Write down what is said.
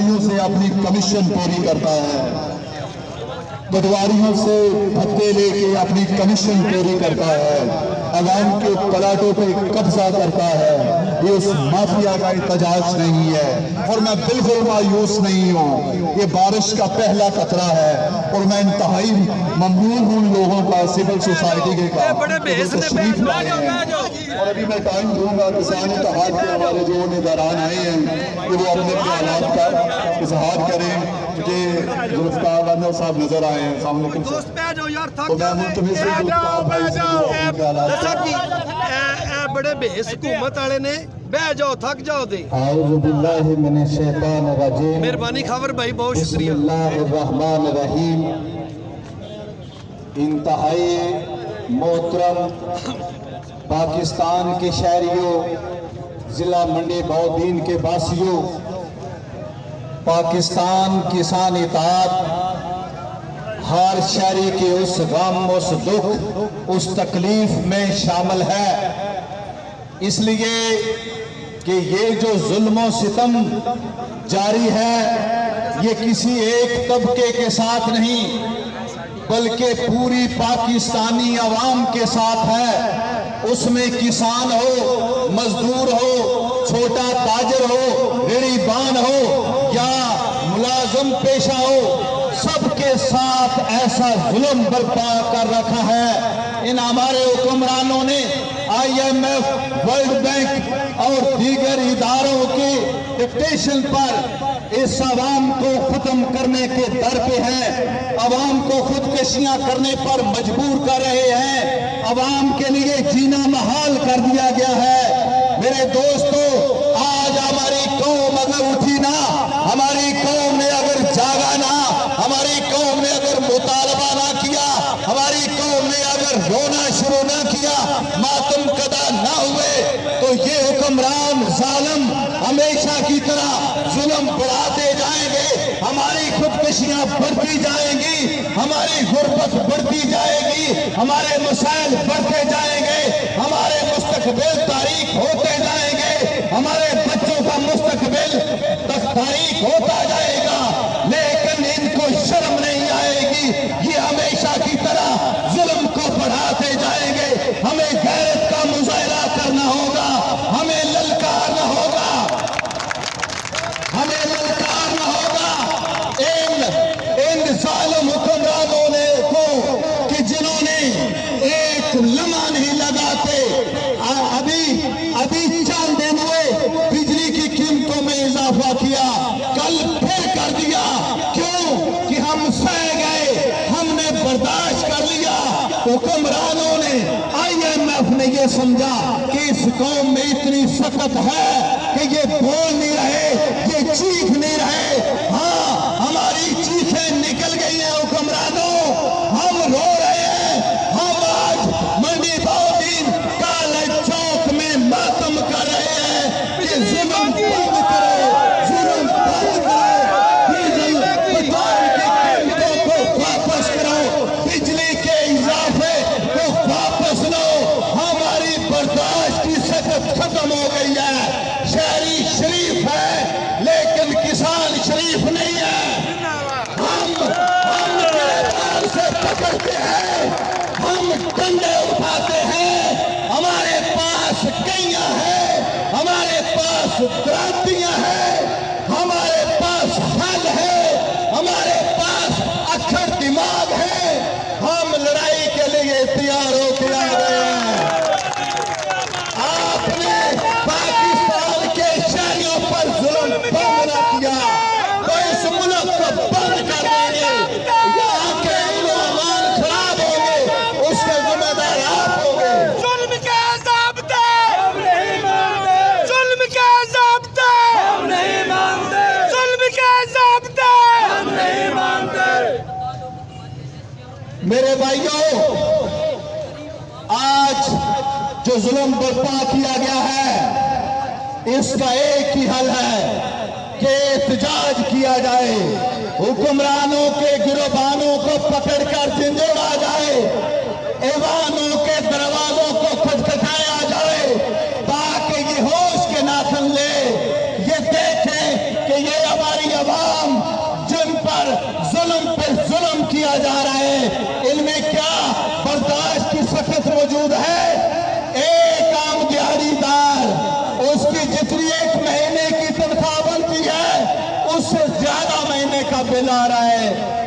पटवारियों से अपनी कमीशन पूरी करता है, पटवारियों से भत्ते लेके अपनी कमीशन पूरी करता है, अवाम के प्लाटों पे कब्जा करता है। ये उस माफिया का एहतजाज नहीं है और मैं बिल्कुल मायूस नहीं हूँ। ये बारिश का पहला कतरा है और मैं इंतहाई ममनून हूँ उन लोगों का, सिविल सोसाइटी के का तशरीफ लाए हैं। और अभी मैं टाइम दूंगा किसान इत्तेहाद के हमारे जो निगरान आए हैं कि वो अपने ख्यालात का इजहार करें। मुझे जुल्फकार अनवर साहब नजर आए हैं सामने, तो मैं मुल्तमिस हूं जुल्फकार भाई से वो अपने ख्यालात बड़े बेस हुकूमत वाले ने बह जाओ, थक जाओ दे। आऊज़ु बिल्लाहि मिनश शैतानिर रजीम। मेहरबानी खबर भाई, बहुत शुक्रिया। बिस्मिल्लाहिर रहमानिर रहीम। इंतहाई मोहतरम पाकिस्तान के शहरियों, जिला मंडी बौद्दीन के वासियों, पाकिस्तान किसान इत्तेहाद हर शहरी के उस गम, उस दुख, उस तकलीफ में शामिल है। इसलिए कि ये जो जुल्म सितम जारी है ये किसी एक तबके के साथ नहीं बल्कि पूरी पाकिस्तानी अवाम के साथ है। उसमें किसान हो, मजदूर हो, छोटा ताजर हो, रेहड़ीबान हो या मुलाजम पेशा हो, सबके साथ ऐसा जुल्म बर्पा कर रखा है इन हमारे हुक्मरानों ने। IMF, वर्ल्ड बैंक और दीगर इदारों के डिक्टेशन पर इस अवाम को खत्म करने के दर पे है। अवाम को खुदकशियां करने पर मजबूर कर रहे हैं। अवाम के लिए जीना महाल कर दिया गया है। मेरे दोस्तों, आज हमारी कौम अगर उठी ना, हमारी कौम ने अगर जागा ना, हमारी कौम ने अगर मुतालबा ना किया, हमारी कौम ने अगर रोना शुरू ना किया, मातम कदा ना हुए, तो ये हुक्मरान जालिम हमेशा की तरह जुल्म बढ़ाते जाएंगे। हमारी खुदकशियां बढ़ती जाएंगी, हमारी गुर्बत बढ़ती जाएगी, हमारे मसाइल बढ़ते जाएंगे, हमारे मुस्तकबिल तारीख होते जाएंगे, हमारे बच्चों का मुस्तकबिल तारीख होता जाएगा। लेकिन इनको शर्म नहीं आएगी, ये हमेशा की तरह जुल्म को बढ़ाते जाएंगे। हमें गैरत का मुजाहरा करना होगा, हमें ललकारना होगा, हमें ललकारना होगा इन जालिम हुक्मरानों ने को कि जिन्होंने एक लम्हा नहीं लगाते। अभी चंद दिन हुए बिजली की कीमतों में इजाफा किया, कल फिर कर दिया। क्यों? कि हम सह गए, हमने बर्दाश्त कर लिया। हुक्मरानों ने, IMF ने ये समझा कि इस कौम में इतनी सख्त है कि ये बोल नहीं रहे, ये चीख नहीं रहे। हाँ, हमारी चीखें निकल गई हैं हुक्मरानों, हम रो रहे हैं। हम आज मंडी बौद्दीन काले चौक में मातम कर रहे हैं कि जुल्म बंद करो, जुल्म बंद करो, डीजल पेट्रोल की कीमतों को वापस करो, बिजली के इजाफे को वापस लो। हमारी बर्दाश्त की सख्त खत्म हो गई है। शहरी शरीफ है लेकिन किसान शरीफ नहीं है। हम गिरफ्तार से पकड़ते हैं, हम डंडे उठाते हैं, हमारे पास कैया है, हमारे पास क्रांतियां हैं, हमारे पास हल है, हमारे पास अक्खड़ दिमाग है। हम लड़ाई के लिए तैयार होकर आ गए हैं। आपने पाकिस्तान के शहरियों पर जुल्म बंद न किया तो इस मुल्क को बंद कर देंगे। यहाँ के अमन खराब होंगे, उसके जिम्मेदार आप होंगे। जुल्म के ज़ाब्ते हम नहीं मानते, जुल्म के ज़ाब्ते हम नहीं मानते, जुल्म के ज़ाब्ते हम नहीं मानते। मेरे भाइयों, आज जो जुल्म बर्पा किया गया है इसका एक ही हल है कि एहतजाज किया जाए, हुक्मरानों के गिरोबानों को पकड़कर झिंझोड़ा जाए, ऐवानों के दरवाजों को खटखटाया जाए ताकि ये होश के नाखन ले, ये देखें कि ये हमारी आवाज کیا جا رہا ہے، ان میں کیا برداشت کی سخت موجود ہے۔ ایک عام دیہڑی دار، اس کی جتنی ایک مہینے کی تنخواہ بنتی ہے اس سے زیادہ مہینے کا بل آ رہا ہے۔